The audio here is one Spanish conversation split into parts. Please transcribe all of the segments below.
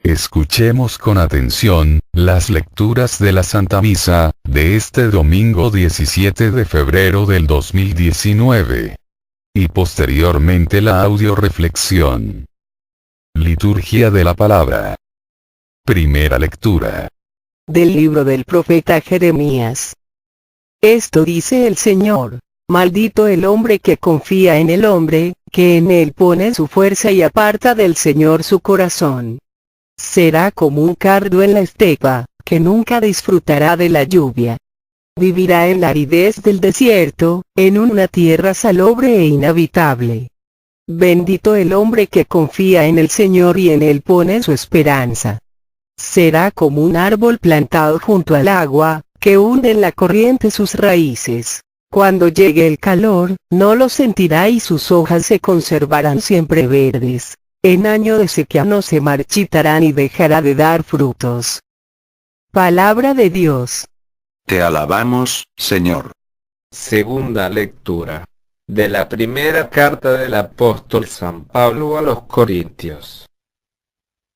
Escuchemos con atención, las lecturas de la Santa Misa, de este domingo 17 de febrero del 2019. Y posteriormente la audioreflexión. Liturgia de la Palabra. Primera lectura. Del libro del profeta Jeremías. Esto dice el Señor: maldito el hombre que confía en el hombre, que en él pone su fuerza y aparta del Señor su corazón. Será como un cardo en la estepa, que nunca disfrutará de la lluvia. Vivirá en la aridez del desierto, en una tierra salobre e inhabitable. Bendito el hombre que confía en el Señor y en él pone su esperanza. Será como un árbol plantado junto al agua, que hunde en la corriente sus raíces. Cuando llegue el calor, no lo sentirá y sus hojas se conservarán siempre verdes. En año de sequía no se marchitarán y dejará de dar frutos. Palabra de Dios. Te alabamos, Señor. Segunda lectura. De la primera carta del apóstol San Pablo a los Corintios.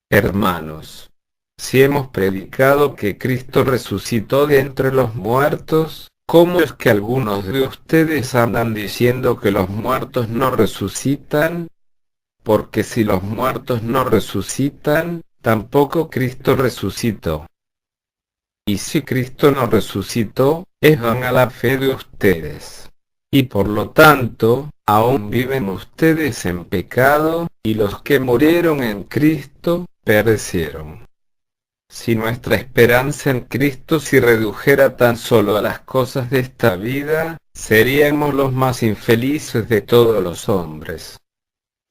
Hermanos, si hemos predicado que Cristo resucitó de entre los muertos, ¿cómo es que algunos de ustedes andan diciendo que los muertos no resucitan? Porque si los muertos no resucitan, tampoco Cristo resucitó. Y si Cristo no resucitó, es vana la fe de ustedes. Y por lo tanto, aún viven ustedes en pecado, y los que murieron en Cristo, perecieron. Si nuestra esperanza en Cristo se redujera tan solo a las cosas de esta vida, seríamos los más infelices de todos los hombres.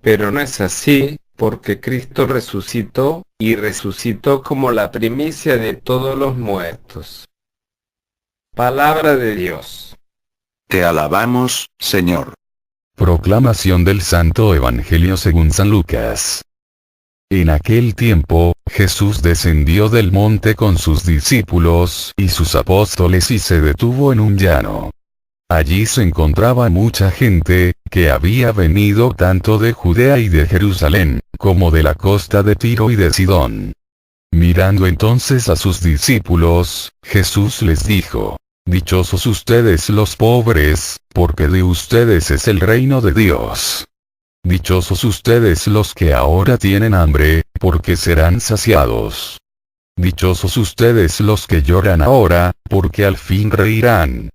Pero no es así, porque Cristo resucitó, y resucitó como la primicia de todos los muertos. Palabra de Dios. Te alabamos, Señor. Proclamación del Santo Evangelio según San Lucas. En aquel tiempo, Jesús descendió del monte con sus discípulos y sus apóstoles y se detuvo en un llano. Allí se encontraba mucha gente, que había venido tanto de Judea y de Jerusalén, como de la costa de Tiro y de Sidón. Mirando entonces a sus discípulos, Jesús les dijo: dichosos ustedes los pobres, porque de ustedes es el reino de Dios. Dichosos ustedes los que ahora tienen hambre, porque serán saciados. Dichosos ustedes los que lloran ahora, porque al fin reirán.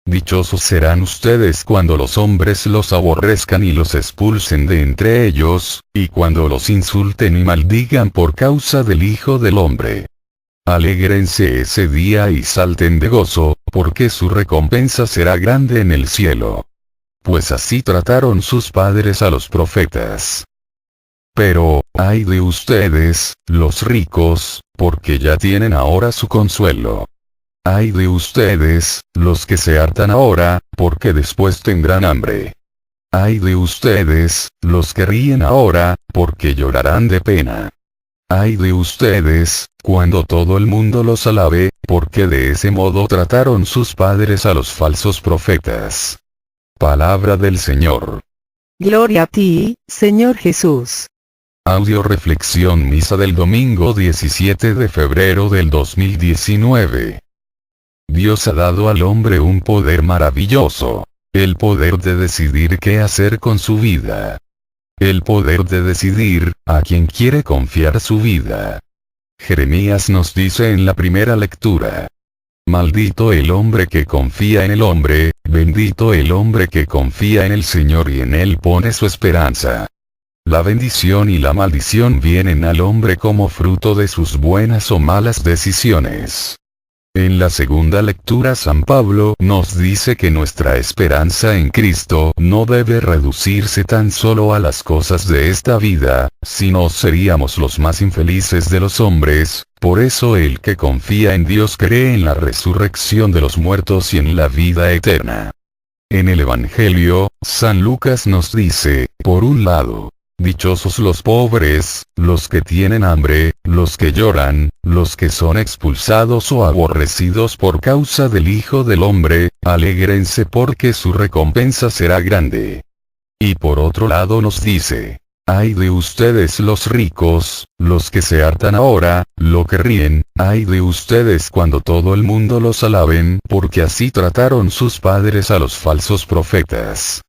Dichosos serán ustedes cuando los hombres los aborrezcan y los expulsen de entre ellos, y cuando los insulten y maldigan por causa del Hijo del Hombre. Alégrense ese día y salten de gozo, porque su recompensa será grande en el cielo. Pues así trataron sus padres a los profetas. Pero, ay de ustedes, los ricos, porque ya tienen ahora su consuelo. Ay de ustedes, los que se hartan ahora, porque después tendrán hambre. Ay de ustedes, los que ríen ahora, porque llorarán de pena. Ay de ustedes, cuando todo el mundo los alabe, porque de ese modo trataron sus padres a los falsos profetas. Palabra del Señor. Gloria a ti, Señor Jesús. Audioreflexión Misa del domingo 17 de febrero del 2019. Dios ha dado al hombre un poder maravilloso, el poder de decidir qué hacer con su vida. El poder de decidir a quién quiere confiar su vida. Jeremías nos dice en la primera lectura: maldito el hombre que confía en el hombre, bendito el hombre que confía en el Señor y en él pone su esperanza. La bendición y la maldición vienen al hombre como fruto de sus buenas o malas decisiones. En la segunda lectura San Pablo nos dice que nuestra esperanza en Cristo no debe reducirse tan solo a las cosas de esta vida, sino seríamos los más infelices de los hombres. Por eso el que confía en Dios cree en la resurrección de los muertos y en la vida eterna. En el Evangelio, San Lucas nos dice, por un lado, dichosos los pobres, los que tienen hambre, los que lloran, los que son expulsados o aborrecidos por causa del Hijo del Hombre, alégrense porque su recompensa será grande. Y por otro lado nos dice, Ay de ustedes los ricos, los que se hartan ahora, lo que ríen, ay de ustedes cuando todo el mundo los alaben, porque así trataron sus padres a los falsos profetas.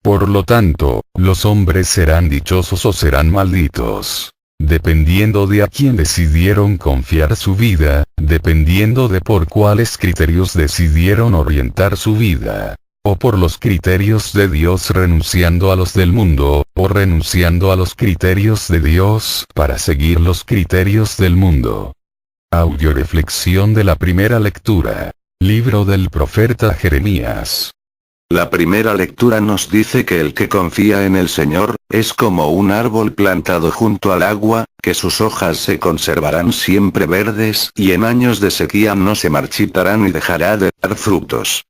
Por lo tanto, los hombres serán dichosos o serán malditos. Dependiendo de a quién decidieron confiar su vida, dependiendo de por cuáles criterios decidieron orientar su vida. O por los criterios de Dios renunciando a los del mundo, o renunciando a los criterios de Dios para seguir los criterios del mundo. Audioreflexión de la primera lectura. Libro del profeta Jeremías. La primera lectura nos dice que el que confía en el Señor, es como un árbol plantado junto al agua, que sus hojas se conservarán siempre verdes y en años de sequía no se marchitarán y dejará de dar frutos.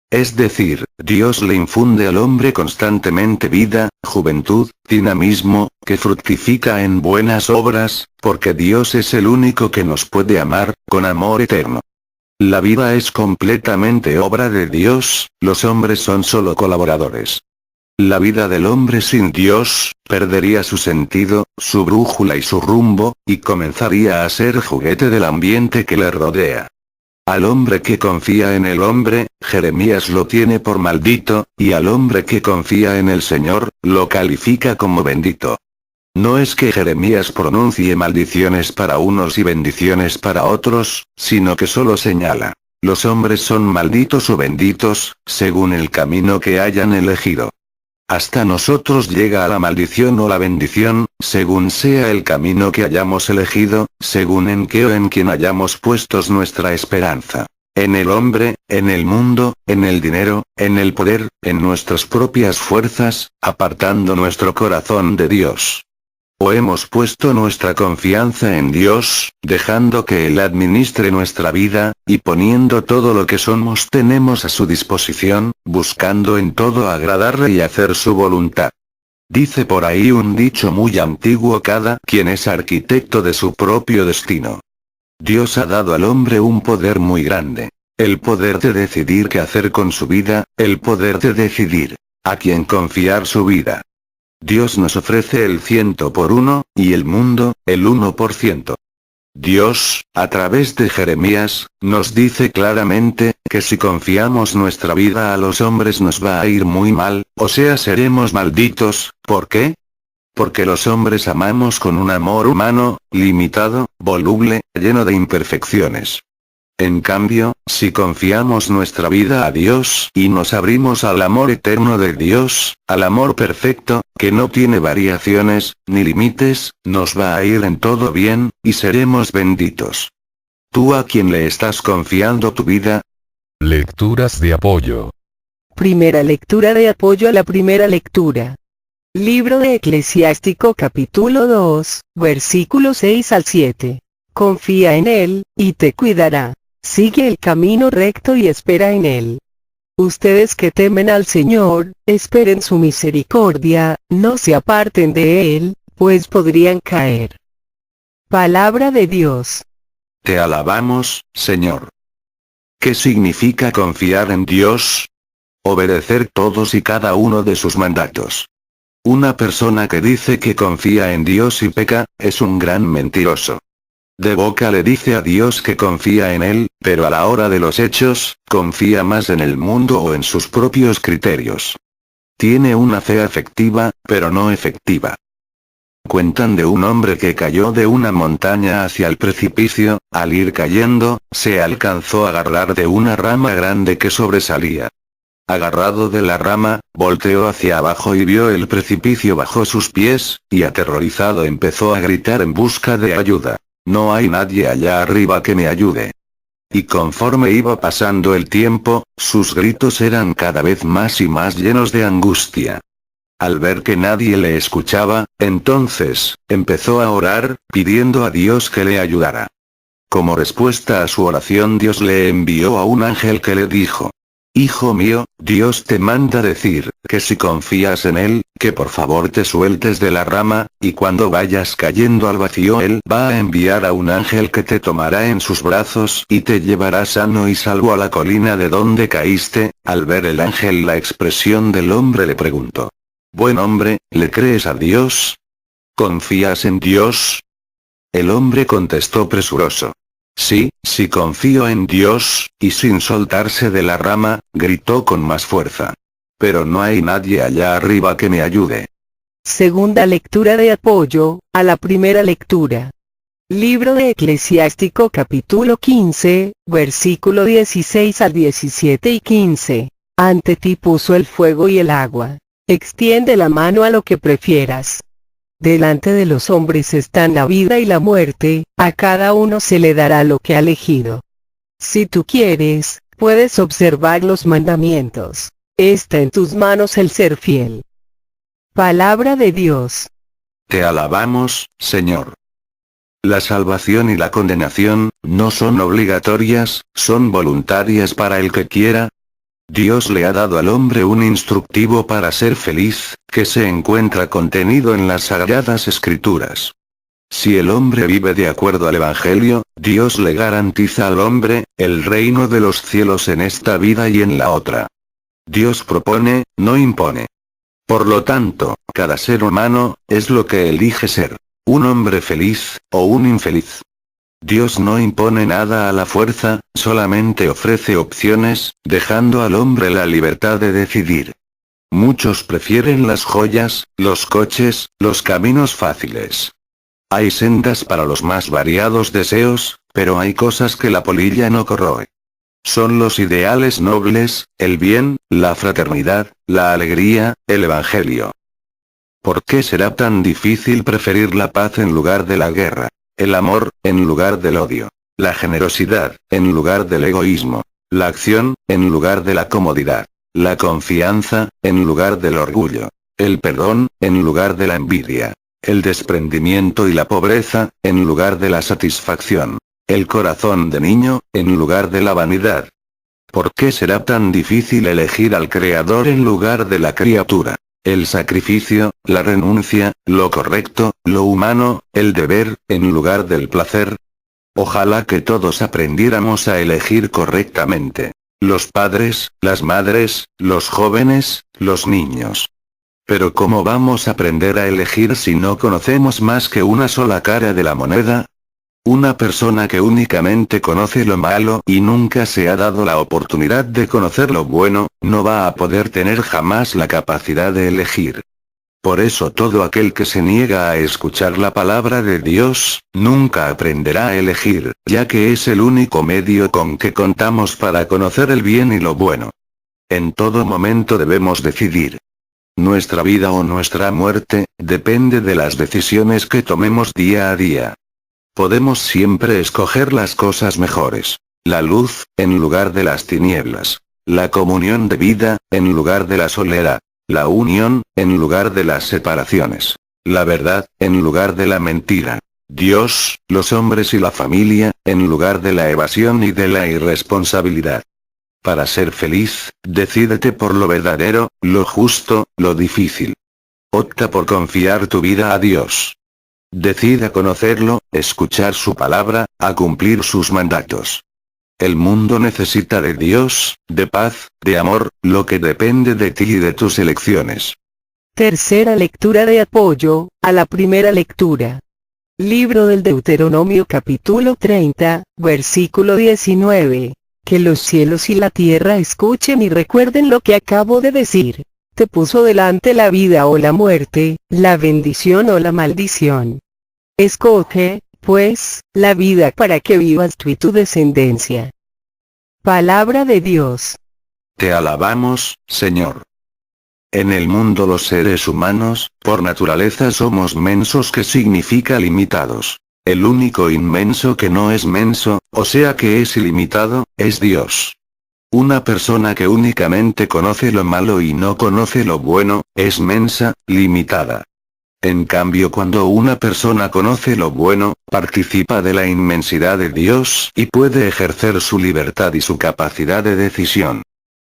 Es decir, Dios le infunde al hombre constantemente vida, juventud, dinamismo, que fructifica en buenas obras, porque Dios es el único que nos puede amar, con amor eterno. La vida es completamente obra de Dios, los hombres son solo colaboradores. La vida del hombre sin Dios, perdería su sentido, su brújula y su rumbo, y comenzaría a ser juguete del ambiente que le rodea. Al hombre que confía en el hombre, Jeremías lo tiene por maldito, y al hombre que confía en el Señor, lo califica como bendito. No es que Jeremías pronuncie maldiciones para unos y bendiciones para otros, sino que solo señala: los hombres son malditos o benditos, según el camino que hayan elegido. Hasta nosotros llega la maldición o la bendición, según sea el camino que hayamos elegido, según en qué o en quién hayamos puestos nuestra esperanza. En el hombre, en el mundo, en el dinero, en el poder, en nuestras propias fuerzas, apartando nuestro corazón de Dios. O hemos puesto nuestra confianza en Dios, dejando que Él administre nuestra vida, y poniendo todo lo que somos tenemos a su disposición, buscando en todo agradarle y hacer su voluntad. Dice por ahí un dicho muy antiguo: cada quien es arquitecto de su propio destino. Dios ha dado al hombre un poder muy grande. El poder de decidir qué hacer con su vida, el poder de decidir a quién confiar su vida. Dios nos ofrece el 100%, y el mundo, el 1%. Dios, a través de Jeremías, nos dice claramente, que si confiamos nuestra vida a los hombres nos va a ir muy mal, o sea seremos malditos. ¿Por qué? Porque los hombres amamos con un amor humano, limitado, voluble, lleno de imperfecciones. En cambio, si confiamos nuestra vida a Dios y nos abrimos al amor eterno de Dios, al amor perfecto, que no tiene variaciones, ni límites, nos va a ir en todo bien, y seremos benditos. ¿Tú a quién le estás confiando tu vida? Lecturas de apoyo. Primera lectura de apoyo a la primera lectura. Libro de Eclesiástico capítulo 2, versículos 6 al 7. Confía en Él, y te cuidará. Sigue el camino recto y espera en Él. Ustedes que temen al Señor, esperen su misericordia, no se aparten de Él, pues podrían caer. Palabra de Dios. Te alabamos, Señor. ¿Qué significa confiar en Dios? Obedecer todos y cada uno de sus mandatos. Una persona que dice que confía en Dios y peca, es un gran mentiroso. De boca le dice a Dios que confía en él, pero a la hora de los hechos, confía más en el mundo o en sus propios criterios. Tiene una fe afectiva, pero no efectiva. Cuentan de un hombre que cayó de una montaña hacia el precipicio, al ir cayendo, se alcanzó a agarrar de una rama grande que sobresalía. Agarrado de la rama, volteó hacia abajo y vio el precipicio bajo sus pies, y aterrorizado empezó a gritar en busca de ayuda. No hay nadie allá arriba que me ayude. Y conforme iba pasando el tiempo, sus gritos eran cada vez más y más llenos de angustia. Al ver que nadie le escuchaba, entonces, empezó a orar, pidiendo a Dios que le ayudara. Como respuesta a su oración, Dios le envió a un ángel que le dijo: Hijo mío, Dios te manda decir, que si confías en Él, que por favor te sueltes de la rama, y cuando vayas cayendo al vacío Él va a enviar a un ángel que te tomará en sus brazos y te llevará sano y salvo a la colina de donde caíste. Al ver el ángel la expresión del hombre le preguntó: Buen hombre, ¿le crees a Dios? ¿Confías en Dios? El hombre contestó presuroso. Sí, sí confío en Dios, y sin soltarse de la rama, gritó con más fuerza. Pero no hay nadie allá arriba que me ayude. Segunda lectura de apoyo a la primera lectura. Libro de Eclesiástico capítulo 15, versículo 16 al 17 y 15. Ante ti puso el fuego y el agua. Extiende la mano a lo que prefieras. Delante de los hombres están la vida y la muerte, a cada uno se le dará lo que ha elegido. Si tú quieres, puedes observar los mandamientos. Está en tus manos el ser fiel. Palabra de Dios. Te alabamos, Señor. La salvación y la condenación, no son obligatorias, son voluntarias para el que quiera. Dios le ha dado al hombre un instructivo para ser feliz, que se encuentra contenido en las Sagradas Escrituras. Si el hombre vive de acuerdo al Evangelio, Dios le garantiza al hombre, el reino de los cielos en esta vida y en la otra. Dios propone, no impone. Por lo tanto, cada ser humano, es lo que elige ser. Un hombre feliz, o un infeliz. Dios no impone nada a la fuerza, solamente ofrece opciones, dejando al hombre la libertad de decidir. Muchos prefieren las joyas, los coches, los caminos fáciles. Hay sendas para los más variados deseos, pero hay cosas que la polilla no corroe. Son los ideales nobles, el bien, la fraternidad, la alegría, el Evangelio. ¿Por qué será tan difícil preferir la paz en lugar de la guerra? El amor, en lugar del odio. La generosidad, en lugar del egoísmo. La acción, en lugar de la comodidad. La confianza, en lugar del orgullo. El perdón, en lugar de la envidia. El desprendimiento y la pobreza, en lugar de la satisfacción. El corazón de niño, en lugar de la vanidad. ¿Por qué será tan difícil elegir al Creador en lugar de la criatura? El sacrificio, la renuncia, lo correcto, lo humano, el deber, en lugar del placer. Ojalá que todos aprendiéramos a elegir correctamente. Los padres, las madres, los jóvenes, los niños. Pero ¿cómo vamos a aprender a elegir si no conocemos más que una sola cara de la moneda? Una persona que únicamente conoce lo malo y nunca se ha dado la oportunidad de conocer lo bueno, no va a poder tener jamás la capacidad de elegir. Por eso todo aquel que se niega a escuchar la palabra de Dios, nunca aprenderá a elegir, ya que es el único medio con que contamos para conocer el bien y lo bueno. En todo momento debemos decidir. Nuestra vida o nuestra muerte, depende de las decisiones que tomemos día a día. Podemos siempre escoger las cosas mejores. La luz, en lugar de las tinieblas. La comunión de vida, en lugar de la soledad. La unión, en lugar de las separaciones. La verdad, en lugar de la mentira. Dios, los hombres y la familia, en lugar de la evasión y de la irresponsabilidad. Para ser feliz, decídete por lo verdadero, lo justo, lo difícil. Opta por confiar tu vida a Dios. Decida conocerlo, escuchar su palabra, a cumplir sus mandatos. El mundo necesita de Dios, de paz, de amor, lo que depende de ti y de tus elecciones. Tercera lectura de apoyo a la primera lectura. Libro del Deuteronomio capítulo 30, versículo 19. Que los cielos y la tierra escuchen y recuerden lo que acabo de decir. Te puso delante la vida o la muerte, la bendición o la maldición. Escoge, pues, la vida para que vivas tú y tu descendencia. Palabra de Dios. Te alabamos, Señor. En el mundo los seres humanos, por naturaleza somos mensos, que significa limitados. El único inmenso que no es menso, o sea que es ilimitado, es Dios. Una persona que únicamente conoce lo malo y no conoce lo bueno, es mensa, limitada. En cambio, cuando una persona conoce lo bueno, participa de la inmensidad de Dios y puede ejercer su libertad y su capacidad de decisión.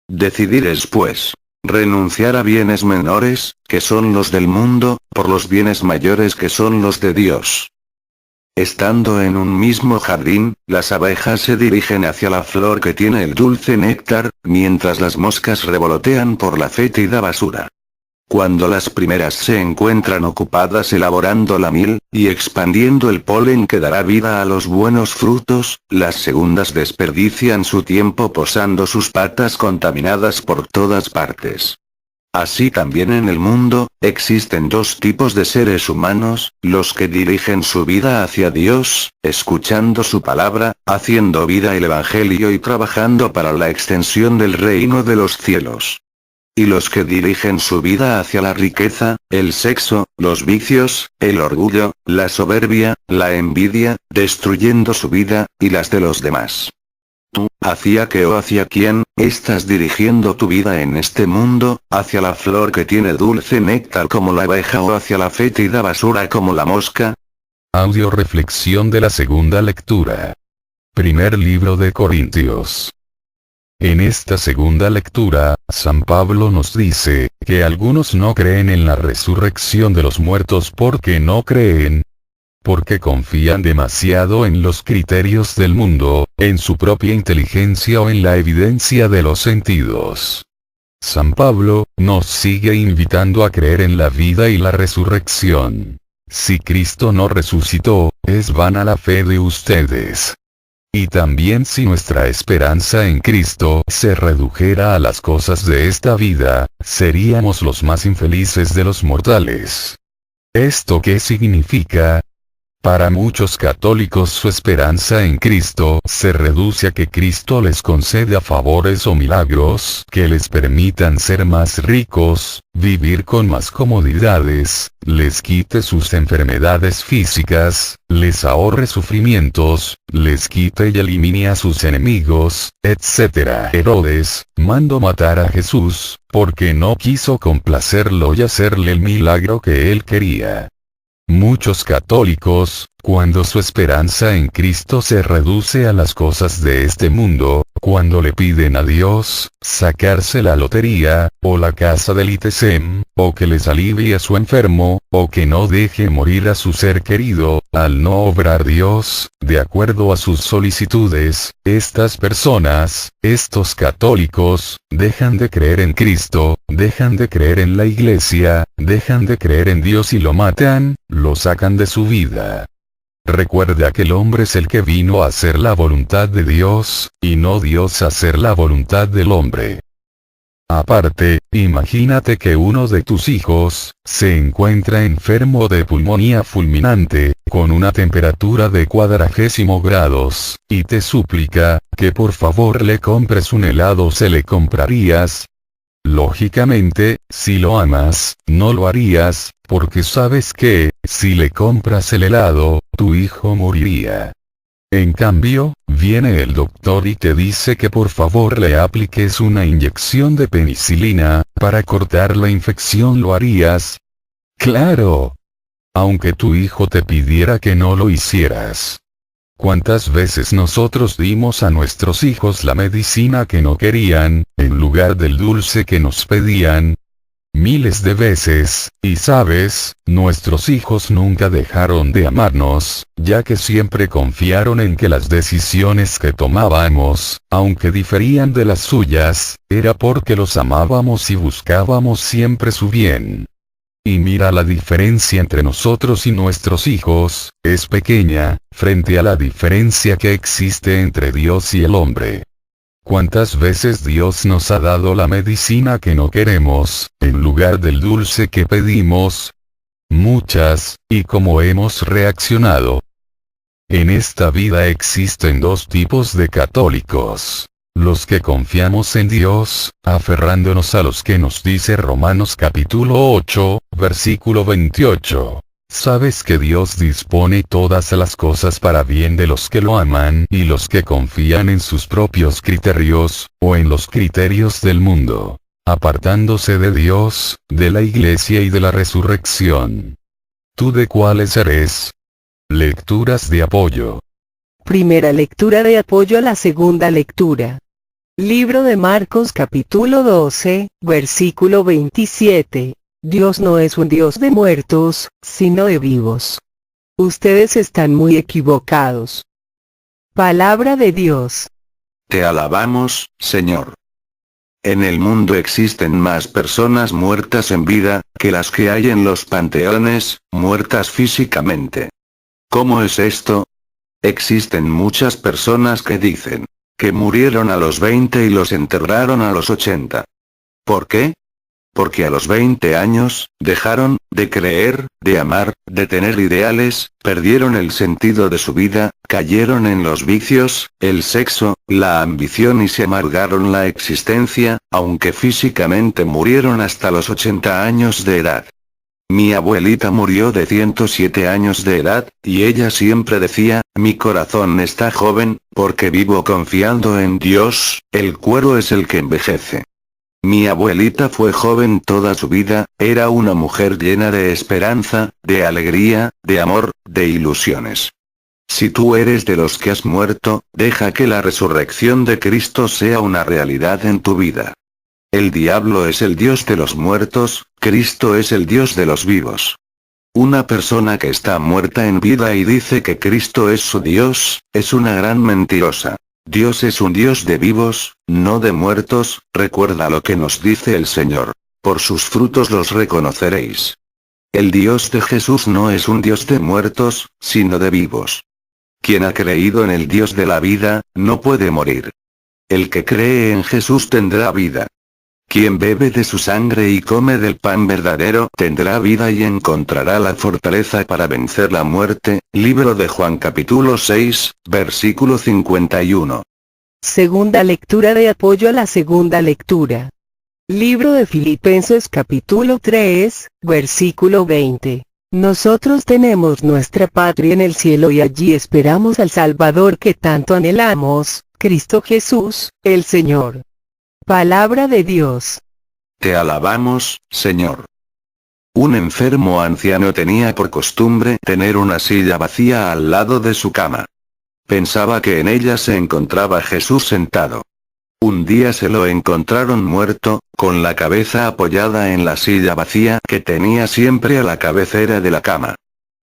Decidir es, pues, renunciar a bienes menores, que son los del mundo, por los bienes mayores que son los de Dios. Estando en un mismo jardín, las abejas se dirigen hacia la flor que tiene el dulce néctar, mientras las moscas revolotean por la fétida basura. Cuando las primeras se encuentran ocupadas elaborando la miel, y expandiendo el polen que dará vida a los buenos frutos, las segundas desperdician su tiempo posando sus patas contaminadas por todas partes. Así también en el mundo, existen dos tipos de seres humanos, los que dirigen su vida hacia Dios, escuchando su palabra, haciendo vida el Evangelio y trabajando para la extensión del reino de los cielos. Y los que dirigen su vida hacia la riqueza, el sexo, los vicios, el orgullo, la soberbia, la envidia, destruyendo su vida, y las de los demás. ¿Tú, hacia qué o hacia quién, estás dirigiendo tu vida en este mundo, hacia la flor que tiene dulce néctar como la abeja o hacia la fétida basura como la mosca? Audio reflexión de la segunda lectura. Primer libro de Corintios. En esta segunda lectura, San Pablo nos dice, que algunos no creen en la resurrección de los muertos porque no creen, porque confían demasiado en los criterios del mundo, en su propia inteligencia o en la evidencia de los sentidos. San Pablo nos sigue invitando a creer en la vida y la resurrección. Si Cristo no resucitó, es vana la fe de ustedes. Y también si nuestra esperanza en Cristo se redujera a las cosas de esta vida, seríamos los más infelices de los mortales. ¿Esto qué significa? Para muchos católicos su esperanza en Cristo se reduce a que Cristo les conceda favores o milagros que les permitan ser más ricos, vivir con más comodidades, les quite sus enfermedades físicas, les ahorre sufrimientos, les quite y elimine a sus enemigos, etc. Herodes mandó matar a Jesús, porque no quiso complacerlo y hacerle el milagro que él quería. Muchos católicos, cuando su esperanza en Cristo se reduce a las cosas de este mundo, cuando le piden a Dios, sacarse la lotería, o la casa del ITSEM, o que les alivie a su enfermo, o que no deje morir a su ser querido, al no obrar Dios, de acuerdo a sus solicitudes, estas personas, estos católicos, dejan de creer en Cristo, dejan de creer en la Iglesia, dejan de creer en Dios y lo matan, lo sacan de su vida. Recuerda que el hombre es el que vino a hacer la voluntad de Dios, y no Dios a hacer la voluntad del hombre. Aparte, imagínate que uno de tus hijos se encuentra enfermo de pulmonía fulminante, con una temperatura de 40 grados, y te suplica que por favor le compres un helado. ¿Se le comprarías? Lógicamente, si lo amas, no lo harías, porque sabes que, si le compras el helado, tu hijo moriría. En cambio, viene el doctor y te dice que por favor le apliques una inyección de penicilina, para cortar la infección. ¿Lo harías? ¡Claro! Aunque tu hijo te pidiera que no lo hicieras. ¿Cuántas veces nosotros dimos a nuestros hijos la medicina que no querían, en lugar del dulce que nos pedían? Miles de veces, y sabes, nuestros hijos nunca dejaron de amarnos, ya que siempre confiaron en que las decisiones que tomábamos, aunque diferían de las suyas, era porque los amábamos y buscábamos siempre su bien. Y mira, la diferencia entre nosotros y nuestros hijos, es pequeña, frente a la diferencia que existe entre Dios y el hombre. ¿Cuántas veces Dios nos ha dado la medicina que no queremos, en lugar del dulce que pedimos? Muchas, y cómo hemos reaccionado. En esta vida existen dos tipos de católicos. Los que confiamos en Dios, aferrándonos a los que nos dice Romanos capítulo 8, versículo 28. Sabes que Dios dispone todas las cosas para bien de los que lo aman y los que confían en sus propios criterios, o en los criterios del mundo, apartándose de Dios, de la Iglesia y de la resurrección. ¿Tú de cuáles eres? Lecturas de apoyo. Primera lectura de apoyo a la segunda lectura. Libro de Marcos capítulo 12, versículo 27. Dios no es un Dios de muertos, sino de vivos. Ustedes están muy equivocados. Palabra de Dios. Te alabamos, Señor. En el mundo existen más personas muertas en vida, que las que hay en los panteones, muertas físicamente. ¿Cómo es esto? Existen muchas personas que dicen que murieron a los 20 y los enterraron a los 80. ¿Por qué? Porque a los 20 años, dejaron de creer, de amar, de tener ideales, perdieron el sentido de su vida, cayeron en los vicios, el sexo, la ambición y se amargaron la existencia, aunque físicamente murieron hasta los 80 años de edad. Mi abuelita murió de 107 años de edad, y ella siempre decía, mi corazón está joven, porque vivo confiando en Dios, el cuero es el que envejece. Mi abuelita fue joven toda su vida, era una mujer llena de esperanza, de alegría, de amor, de ilusiones. Si tú eres de los que has muerto, deja que la resurrección de Cristo sea una realidad en tu vida. El diablo es el Dios de los muertos, Cristo es el Dios de los vivos. Una persona que está muerta en vida y dice que Cristo es su Dios, es una gran mentirosa. Dios es un Dios de vivos, no de muertos, recuerda lo que nos dice el Señor. Por sus frutos los reconoceréis. El Dios de Jesús no es un Dios de muertos, sino de vivos. Quien ha creído en el Dios de la vida, no puede morir. El que cree en Jesús tendrá vida. Quien bebe de su sangre y come del pan verdadero tendrá vida y encontrará la fortaleza para vencer la muerte. Libro de Juan capítulo 6, versículo 51. Segunda lectura de apoyo a la segunda lectura. Libro de Filipenses capítulo 3, versículo 20. Nosotros tenemos nuestra patria en el cielo y allí esperamos al Salvador que tanto anhelamos, Cristo Jesús, el Señor. Palabra de Dios. Te alabamos, Señor. Un enfermo anciano tenía por costumbre tener una silla vacía al lado de su cama. Pensaba que en ella se encontraba Jesús sentado. Un día se lo encontraron muerto, con la cabeza apoyada en la silla vacía que tenía siempre a la cabecera de la cama.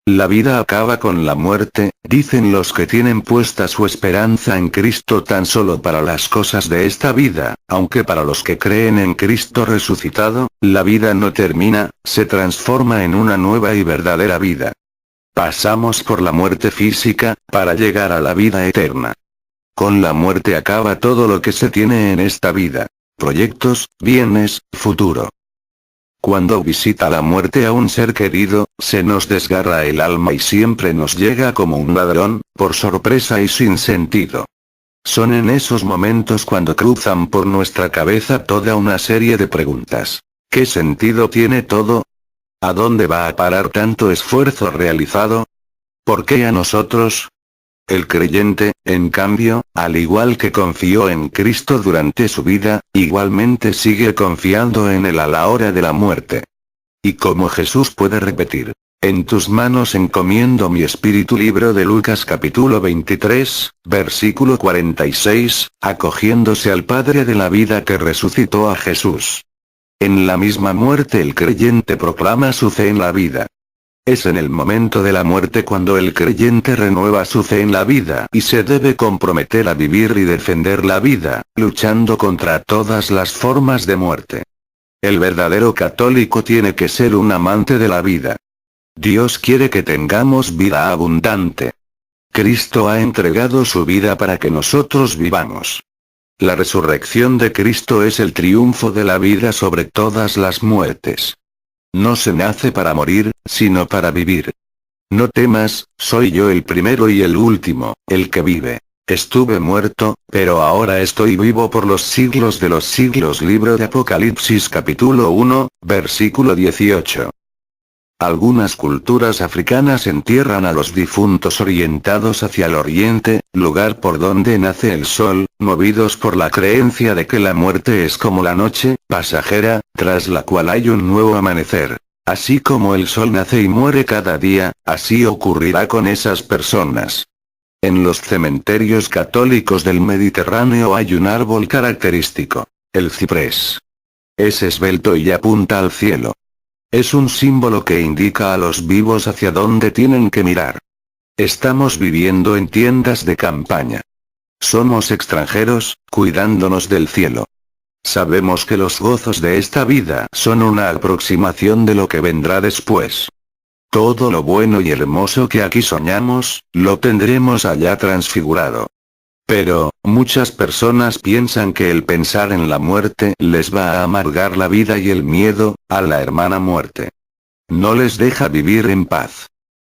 La vida acaba con la muerte, dicen los que tienen puesta su esperanza en Cristo tan solo para las cosas de esta vida, aunque para los que creen en Cristo resucitado, la vida no termina, se transforma en una nueva y verdadera vida. Pasamos por la muerte física, para llegar a la vida eterna. Con la muerte acaba todo lo que se tiene en esta vida. Proyectos, bienes, futuro. Cuando visita la muerte a un ser querido, se nos desgarra el alma y siempre nos llega como un ladrón, por sorpresa y sin sentido. Son en esos momentos cuando cruzan por nuestra cabeza toda una serie de preguntas. ¿Qué sentido tiene todo? ¿A dónde va a parar tanto esfuerzo realizado? ¿Por qué a nosotros? El creyente, en cambio, al igual que confió en Cristo durante su vida, igualmente sigue confiando en Él a la hora de la muerte. Y como Jesús puede repetir, en tus manos encomiendo mi espíritu. Libro de Lucas capítulo 23, versículo 46, acogiéndose al Padre de la vida que resucitó a Jesús. En la misma muerte el creyente proclama su fe en la vida. Es en el momento de la muerte cuando el creyente renueva su fe en la vida y se debe comprometer a vivir y defender la vida, luchando contra todas las formas de muerte. El verdadero católico tiene que ser un amante de la vida. Dios quiere que tengamos vida abundante. Cristo ha entregado su vida para que nosotros vivamos. La resurrección de Cristo es el triunfo de la vida sobre todas las muertes. No se nace para morir, sino para vivir. No temas, soy yo el primero y el último, el que vive. Estuve muerto, pero ahora estoy vivo por los siglos de los siglos. Libro de Apocalipsis capítulo 1, versículo 18. Algunas culturas africanas entierran a los difuntos orientados hacia el oriente, lugar por donde nace el sol, movidos por la creencia de que la muerte es como la noche, pasajera, tras la cual hay un nuevo amanecer. Así como el sol nace y muere cada día, así ocurrirá con esas personas. En los cementerios católicos del Mediterráneo hay un árbol característico, el ciprés. Es esbelto y apunta al cielo. Es un símbolo que indica a los vivos hacia dónde tienen que mirar. Estamos viviendo en tiendas de campaña. Somos extranjeros, cuidándonos del cielo. Sabemos que los gozos de esta vida son una aproximación de lo que vendrá después. Todo lo bueno y hermoso que aquí soñamos, lo tendremos allá transfigurado. Pero, muchas personas piensan que el pensar en la muerte les va a amargar la vida y el miedo a la hermana muerte no les deja vivir en paz.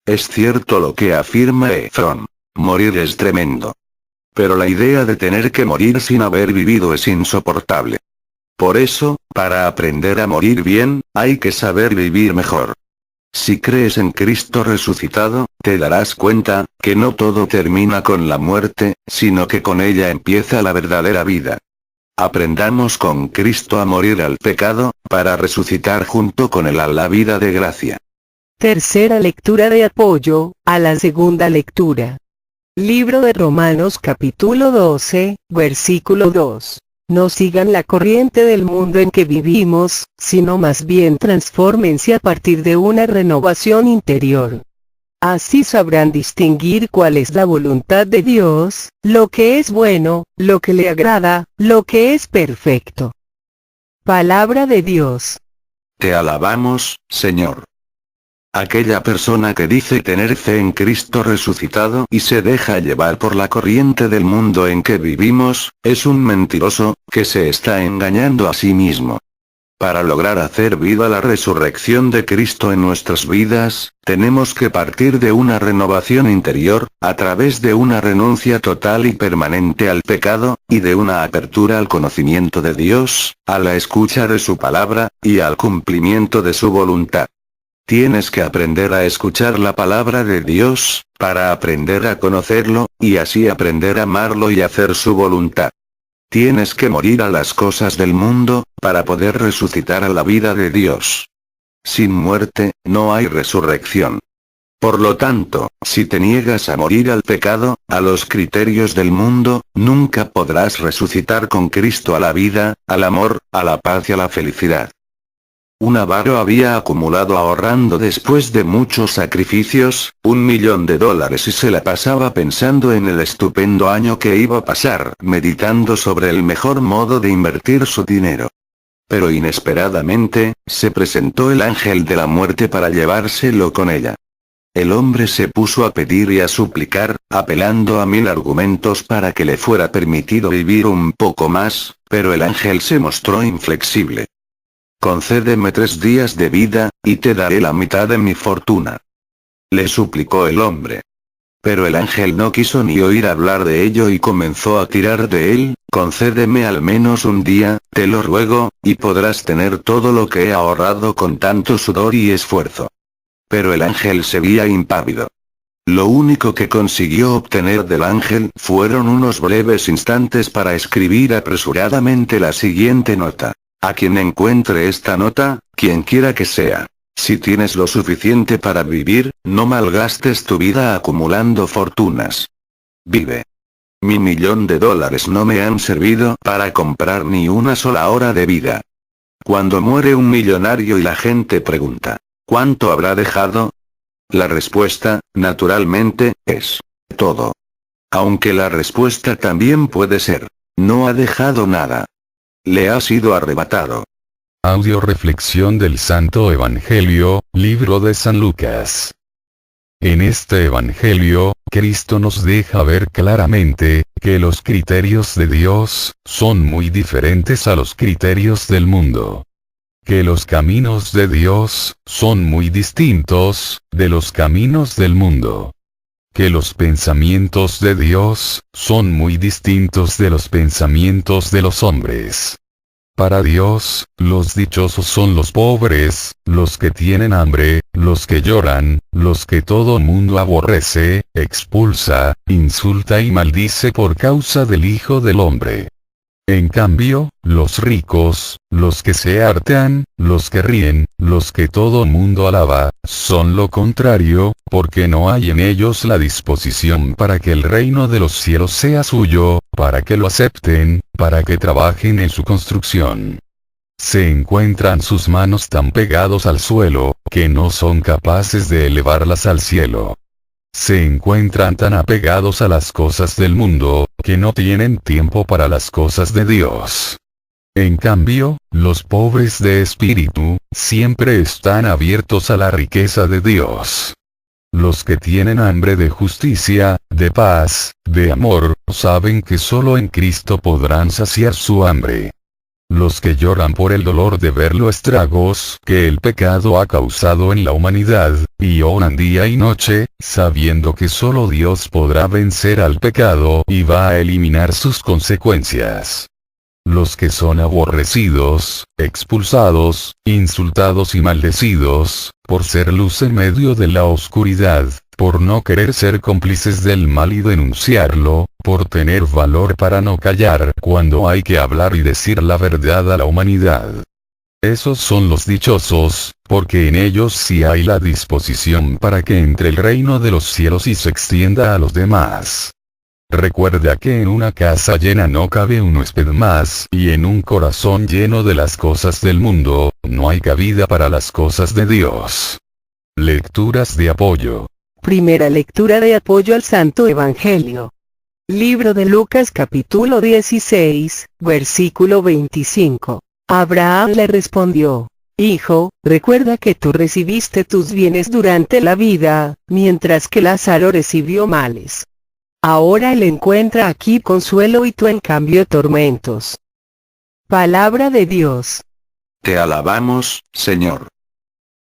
Es cierto lo que afirma Efron. Morir es tremendo. Pero la idea de tener que morir sin haber vivido es insoportable. Por eso, para aprender a morir bien, hay que saber vivir mejor. Si crees en Cristo resucitado, te darás cuenta, que no todo termina con la muerte, sino que con ella empieza la verdadera vida. Aprendamos con Cristo a morir al pecado, para resucitar junto con él a la vida de gracia. Tercera lectura de apoyo, a la segunda lectura. Libro de Romanos capítulo 12, versículo 2. No sigan la corriente del mundo en que vivimos, sino más bien transfórmense a partir de una renovación interior. Así sabrán distinguir cuál es la voluntad de Dios, lo que es bueno, lo que le agrada, lo que es perfecto. Palabra de Dios. Te alabamos, Señor. Aquella persona que dice tener fe en Cristo resucitado y se deja llevar por la corriente del mundo en que vivimos, es un mentiroso, que se está engañando a sí mismo. Para lograr hacer viva la resurrección de Cristo en nuestras vidas, tenemos que partir de una renovación interior, a través de una renuncia total y permanente al pecado, y de una apertura al conocimiento de Dios, a la escucha de su palabra, y al cumplimiento de su voluntad. Tienes que aprender a escuchar la palabra de Dios, para aprender a conocerlo, y así aprender a amarlo y hacer su voluntad. Tienes que morir a las cosas del mundo, para poder resucitar a la vida de Dios. Sin muerte, no hay resurrección. Por lo tanto, si te niegas a morir al pecado, a los criterios del mundo, nunca podrás resucitar con Cristo a la vida, al amor, a la paz y a la felicidad. Un avaro había acumulado ahorrando después de muchos sacrificios, $1.000.000 y se la pasaba pensando en el estupendo año que iba a pasar, meditando sobre el mejor modo de invertir su dinero. Pero inesperadamente, se presentó el ángel de la muerte para llevárselo con ella. El hombre se puso a pedir y a suplicar, apelando a 1000 argumentos para que le fuera permitido vivir un poco más, pero el ángel se mostró inflexible. Concédeme 3 días de vida, y te daré la mitad de mi fortuna. Le suplicó el hombre. Pero el ángel no quiso ni oír hablar de ello y comenzó a tirar de él. Concédeme al menos un día, te lo ruego, y podrás tener todo lo que he ahorrado con tanto sudor y esfuerzo. Pero el ángel seguía impávido. Lo único que consiguió obtener del ángel fueron unos breves instantes para escribir apresuradamente la siguiente nota. A quien encuentre esta nota, quien quiera que sea. Si tienes lo suficiente para vivir, no malgastes tu vida acumulando fortunas. Vive. $1.000.000 no me han servido para comprar ni una sola hora de vida. Cuando muere un millonario y la gente pregunta, ¿cuánto habrá dejado? La respuesta, naturalmente, es todo. Aunque la respuesta también puede ser, no ha dejado nada. Le ha sido arrebatado. Audio reflexión del Santo Evangelio, libro de San Lucas. En este Evangelio, Cristo nos deja ver claramente, que los criterios de Dios, son muy diferentes a los criterios del mundo. Que los caminos de Dios, son muy distintos, de los caminos del mundo. Que los pensamientos de Dios, son muy distintos de los pensamientos de los hombres. Para Dios, los dichosos son los pobres, los que tienen hambre, los que lloran, los que todo mundo aborrece, expulsa, insulta y maldice por causa del Hijo del Hombre. En cambio, los ricos, los que se hartan, los que ríen, los que todo mundo alaba, son lo contrario, porque no hay en ellos la disposición para que el reino de los cielos sea suyo, para que lo acepten, para que trabajen en su construcción. Se encuentran sus manos tan pegados al suelo, que no son capaces de elevarlas al cielo. Se encuentran tan apegados a las cosas del mundo, que no tienen tiempo para las cosas de Dios. En cambio, los pobres de espíritu, siempre están abiertos a la riqueza de Dios. Los que tienen hambre de justicia, de paz, de amor, saben que solo en Cristo podrán saciar su hambre. Los que lloran por el dolor de ver los estragos que el pecado ha causado en la humanidad, y oran día y noche, sabiendo que solo Dios podrá vencer al pecado y va a eliminar sus consecuencias. Los que son aborrecidos, expulsados, insultados y maldecidos, por ser luz en medio de la oscuridad, por no querer ser cómplices del mal y denunciarlo, por tener valor para no callar cuando hay que hablar y decir la verdad a la humanidad. Esos son los dichosos, porque en ellos sí hay la disposición para que entre el reino de los cielos y se extienda a los demás. Recuerda que en una casa llena no cabe un huésped más, y en un corazón lleno de las cosas del mundo, no hay cabida para las cosas de Dios. Lecturas de apoyo. Primera lectura de apoyo al Santo Evangelio. Libro de Lucas capítulo 16, versículo 25. Abraham le respondió: Hijo, recuerda que tú recibiste tus bienes durante la vida, mientras que Lázaro recibió males. Ahora él encuentra aquí consuelo y tú en cambio tormentos. Palabra de Dios. Te alabamos, Señor.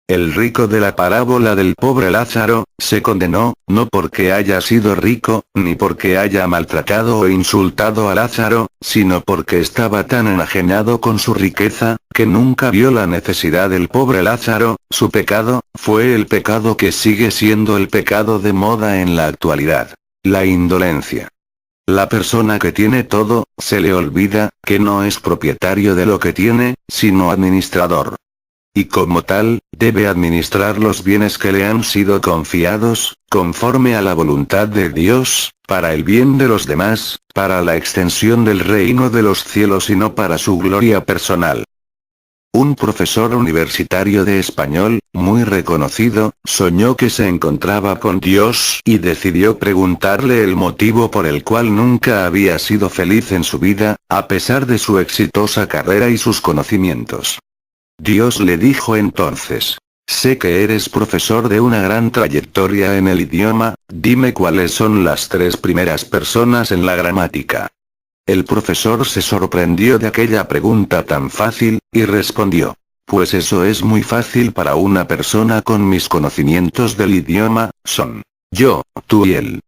El rico de la parábola del pobre Lázaro, se condenó, no porque haya sido rico, ni porque haya maltratado o insultado a Lázaro, sino porque estaba tan enajenado con su riqueza, que nunca vio la necesidad del pobre Lázaro. Su pecado, fue el pecado que sigue siendo el pecado de moda en la actualidad. La indolencia. La persona que tiene todo, se le olvida, que no es propietario de lo que tiene, sino administrador. Y como tal, debe administrar los bienes que le han sido confiados, conforme a la voluntad de Dios, para el bien de los demás, para la extensión del reino de los cielos y no para su gloria personal. Un profesor universitario de español, muy reconocido, soñó que se encontraba con Dios y decidió preguntarle el motivo por el cual nunca había sido feliz en su vida, a pesar de su exitosa carrera y sus conocimientos. Dios le dijo entonces: sé que eres profesor de una gran trayectoria en el idioma, dime cuáles son las 3 primeras personas en la gramática. El profesor se sorprendió de aquella pregunta tan fácil, y respondió: pues eso es muy fácil para una persona con mis conocimientos del idioma, son yo, tú y él.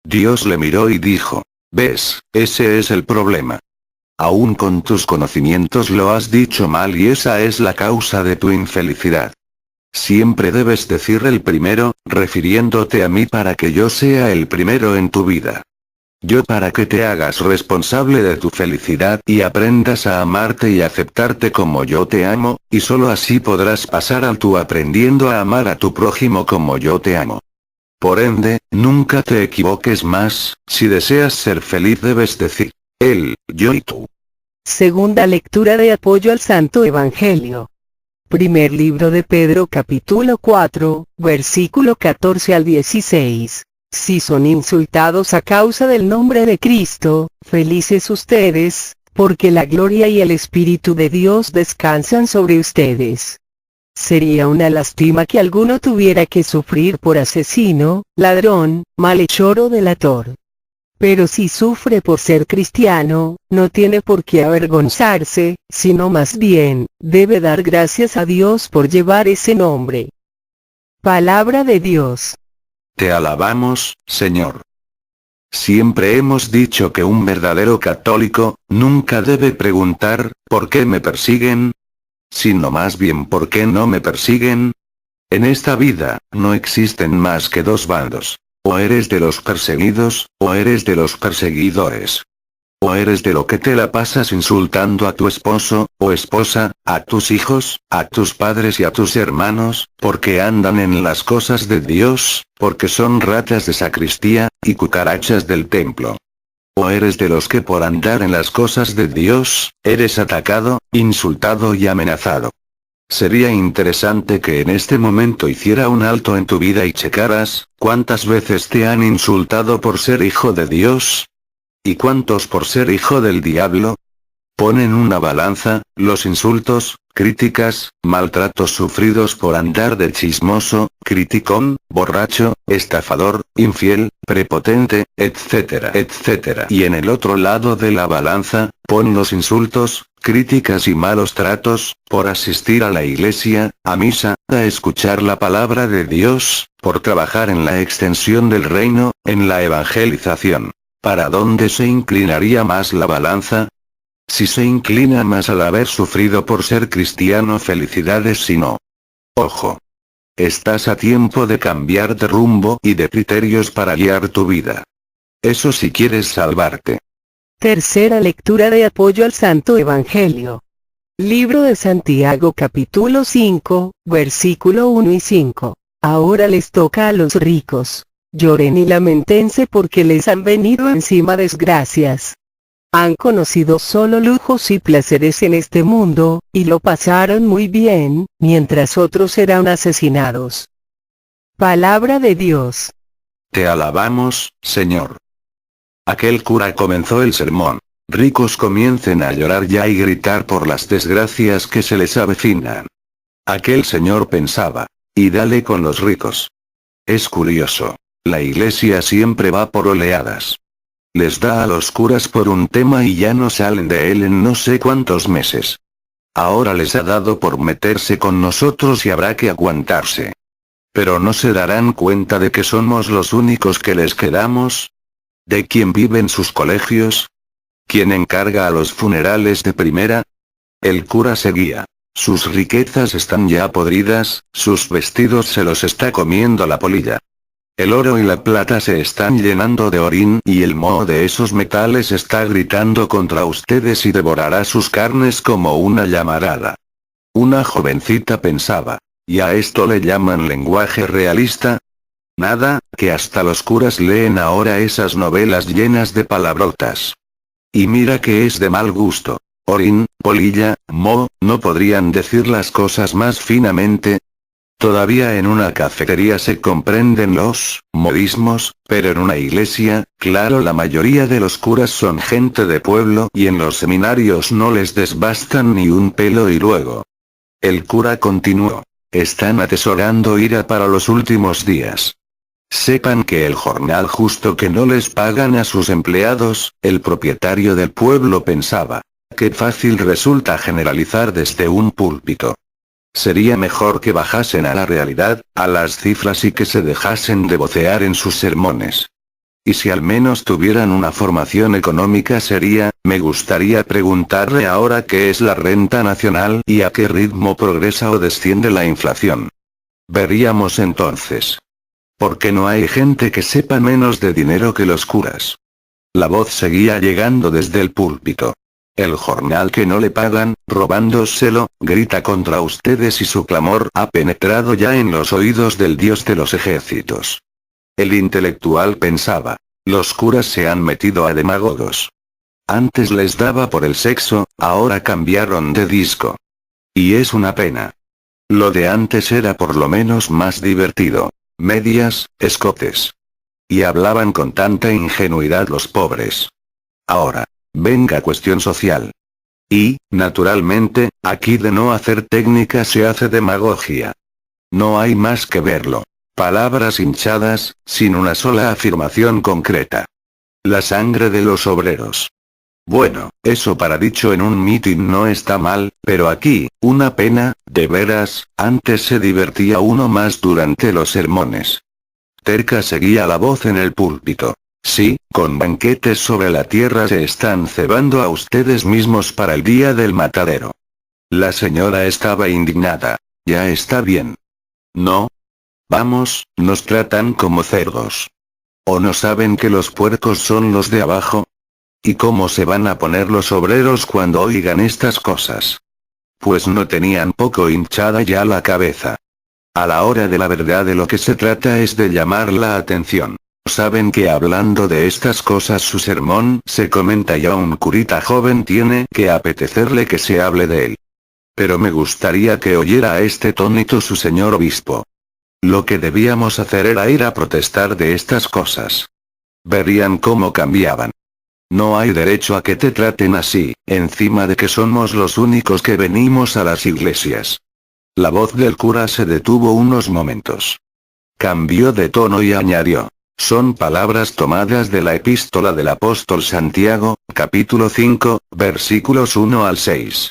Dios le miró y dijo: ves, ese es el problema. Aún con tus conocimientos lo has dicho mal y esa es la causa de tu infelicidad. Siempre debes decir el primero, refiriéndote a mí para que yo sea el primero en tu vida. Yo para que te hagas responsable de tu felicidad y aprendas a amarte y aceptarte como yo te amo, y solo así podrás pasar a tú aprendiendo a amar a tu prójimo como yo te amo. Por ende, nunca te equivoques más, si deseas ser feliz debes decir él, yo y tú. Segunda lectura de apoyo al Santo Evangelio. Primer libro de Pedro capítulo 4, versículo 14 al 16. Si son insultados a causa del nombre de Cristo, felices ustedes, porque la gloria y el Espíritu de Dios descansan sobre ustedes. Sería una lástima que alguno tuviera que sufrir por asesino, ladrón, malhechor o delator. Pero si sufre por ser cristiano, no tiene por qué avergonzarse, sino más bien, debe dar gracias a Dios por llevar ese nombre. Palabra de Dios. Te alabamos, Señor. Siempre hemos dicho que un verdadero católico, nunca debe preguntar, ¿por qué me persiguen?, sino más bien ¿por qué no me persiguen? En esta vida, no existen más que 2 bandos. O eres de los perseguidos, o eres de los perseguidores. O eres de lo que te la pasas insultando a tu esposo, o esposa, a tus hijos, a tus padres y a tus hermanos, porque andan en las cosas de Dios, porque son ratas de sacristía, y cucarachas del templo. O eres de los que por andar en las cosas de Dios, eres atacado, insultado y amenazado. Sería interesante que en este momento hiciera un alto en tu vida y checaras, ¿cuántas veces te han insultado por ser hijo de Dios? ¿Y cuántos por ser hijo del diablo? Pon en una balanza, los insultos, críticas, maltratos sufridos por andar de chismoso, criticón, borracho, estafador, infiel, prepotente, etcétera, etcétera. Y en el otro lado de la balanza, pon los insultos, críticas y malos tratos, por asistir a la iglesia, a misa, a escuchar la palabra de Dios, por trabajar en la extensión del reino, en la evangelización. ¿Para dónde se inclinaría más la balanza? Si se inclina más al haber sufrido por ser cristiano, felicidades. Si no, ojo. Estás a tiempo de cambiar de rumbo y de criterios para guiar tu vida. Eso si quieres salvarte. Tercera lectura de apoyo al Santo Evangelio. Libro de Santiago capítulo 5, versículo 1 y 5. Ahora les toca a los ricos. Lloren y lamentense porque les han venido encima desgracias. Han conocido solo lujos y placeres en este mundo, y lo pasaron muy bien, mientras otros eran asesinados. Palabra de Dios. Te alabamos, Señor. Aquel cura comenzó el sermón. Ricos comiencen a llorar ya y gritar por las desgracias que se les avecinan. Aquel señor pensaba, y dale con los ricos. Es curioso. La iglesia siempre va por oleadas. Les da a los curas por un tema y ya no salen de él en no sé cuántos meses. Ahora les ha dado por meterse con nosotros y habrá que aguantarse. Pero no se darán cuenta de que somos los únicos que les quedamos. ¿De quién viven sus colegios? ¿Quién encarga a los funerales de primera? El cura seguía. Sus riquezas están ya podridas, sus vestidos se los está comiendo la polilla. El oro y la plata se están llenando de orín y el moho de esos metales está gritando contra ustedes y devorará sus carnes como una llamarada. Una jovencita pensaba, ¿y a esto le llaman lenguaje realista? Nada, que hasta los curas leen ahora esas novelas llenas de palabrotas. Y mira que es de mal gusto. Orín, polilla, moho, ¿no podrían decir las cosas más finamente? Todavía en una cafetería se comprenden los modismos, pero en una iglesia, claro, la mayoría de los curas son gente de pueblo y en los seminarios no les desbastan ni un pelo. Y luego el cura continuó. Están atesorando ira para los últimos días. Sepan que el jornal justo que no les pagan a sus empleados, el propietario del pueblo pensaba. Qué fácil resulta generalizar desde un púlpito. Sería mejor que bajasen a la realidad, a las cifras y que se dejasen de vocear en sus sermones. Y si al menos tuvieran una formación económica seria, me gustaría preguntarle ahora qué es la renta nacional y a qué ritmo progresa o desciende la inflación. Veríamos entonces. ¿Por qué no hay gente que sepa menos de dinero que los curas? La voz seguía llegando desde el púlpito. El jornal que no le pagan, robándoselo, grita contra ustedes y su clamor ha penetrado ya en los oídos del Dios de los ejércitos. El intelectual pensaba, los curas se han metido a demagogos. Antes les daba por el sexo, ahora cambiaron de disco. Y es una pena. Lo de antes era por lo menos más divertido. Medias, escotes. Y hablaban con tanta ingenuidad los pobres. Ahora. Venga cuestión social. Y, naturalmente, aquí de no hacer técnica se hace demagogia. No hay más que verlo. Palabras hinchadas, sin una sola afirmación concreta. La sangre de los obreros. Bueno, eso para dicho en un mitin no está mal, pero aquí, una pena, de veras, antes se divertía uno más durante los sermones. Terca seguía la voz en el púlpito. Sí, con banquetes sobre la tierra se están cebando a ustedes mismos para el día del matadero. La señora estaba indignada. Ya está bien. No. Vamos, nos tratan como cerdos. ¿O no saben que los puercos son los de abajo? ¿Y cómo se van a poner los obreros cuando oigan estas cosas? Pues no tenían poco hinchada ya la cabeza. A la hora de la verdad de lo que se trata es de llamar la atención. Saben que hablando de estas cosas su sermón se comenta y a un curita joven tiene que apetecerle que se hable de él. Pero me gustaría que oyera a este tónito su señor obispo. Lo que debíamos hacer era ir a protestar de estas cosas. Verían cómo cambiaban. No hay derecho a que te traten así, encima de que somos los únicos que venimos a las iglesias. La voz del cura se detuvo unos momentos. Cambió de tono y añadió. Son palabras tomadas de la epístola del apóstol Santiago, capítulo 5, versículos 1 al 6.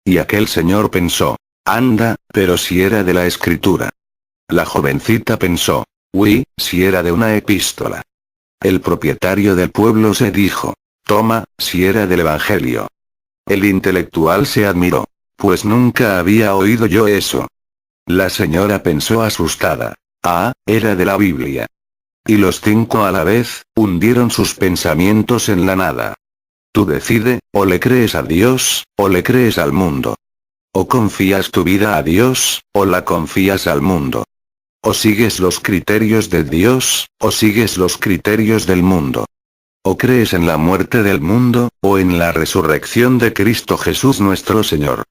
Y aquel señor pensó. Anda, pero si era de la escritura. La jovencita pensó. Uy, si era de una epístola. El propietario del pueblo se dijo. Toma, si era del evangelio. El intelectual se admiró. Pues nunca había oído yo eso. La señora pensó asustada. Ah, era de la Biblia. Y los 5 a la vez, hundieron sus pensamientos en la nada. Tú decide, o le crees a Dios, o le crees al mundo. O confías tu vida a Dios, o la confías al mundo. O sigues los criterios de Dios, o sigues los criterios del mundo. O crees en la muerte del mundo, o en la resurrección de Cristo Jesús nuestro Señor.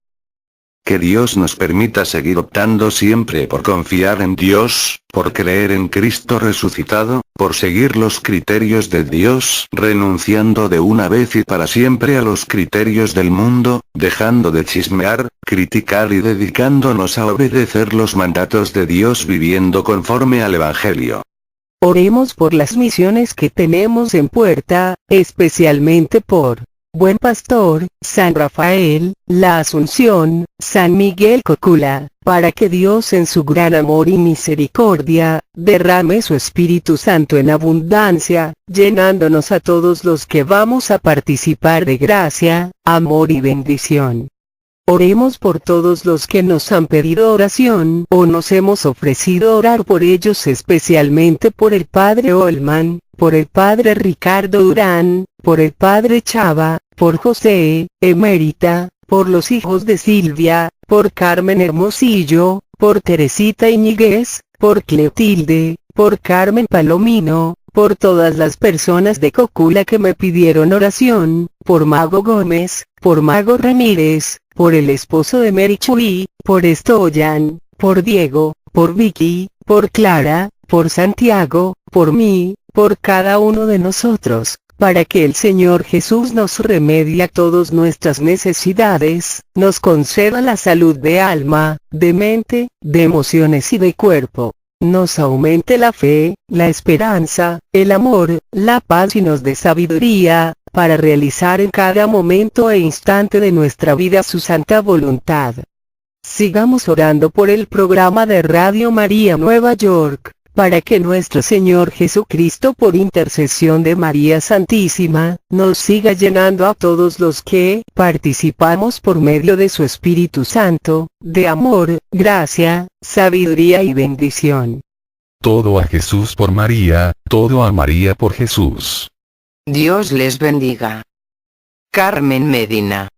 Que Dios nos permita seguir optando siempre por confiar en Dios, por creer en Cristo resucitado, por seguir los criterios de Dios, renunciando de una vez y para siempre a los criterios del mundo, dejando de chismear, criticar y dedicándonos a obedecer los mandatos de Dios viviendo conforme al Evangelio. Oremos por las misiones que tenemos en puerta, especialmente por Buen Pastor, San Rafael, La Asunción, San Miguel Cocula, para que Dios en su gran amor y misericordia, derrame su Espíritu Santo en abundancia, llenándonos a todos los que vamos a participar de gracia, amor y bendición. Oremos por todos los que nos han pedido oración o nos hemos ofrecido orar por ellos, especialmente por el Padre Olman, por el Padre Ricardo Durán, por el Padre Chava, por José, Emérita, por los hijos de Silvia, por Carmen Hermosillo, por Teresita Iñiguez, por Cleotilde, por Carmen Palomino, por todas las personas de Cocula que me pidieron oración, por Mago Gómez, por Mago Ramírez, por el esposo de Mary Chuy, por Estoyan, por Diego, por Vicky, por Clara, por Santiago, por mí, por cada uno de nosotros, para que el Señor Jesús nos remedie a todas nuestras necesidades, nos conceda la salud de alma, de mente, de emociones y de cuerpo. Nos aumente la fe, la esperanza, el amor, la paz y nos dé sabiduría, para realizar en cada momento e instante de nuestra vida su santa voluntad. Sigamos orando por el programa de Radio María Nueva York, para que nuestro Señor Jesucristo por intercesión de María Santísima, nos siga llenando a todos los que participamos por medio de su Espíritu Santo, de amor, gracia, sabiduría y bendición. Todo a Jesús por María, todo a María por Jesús. Dios les bendiga. Carmen Medina.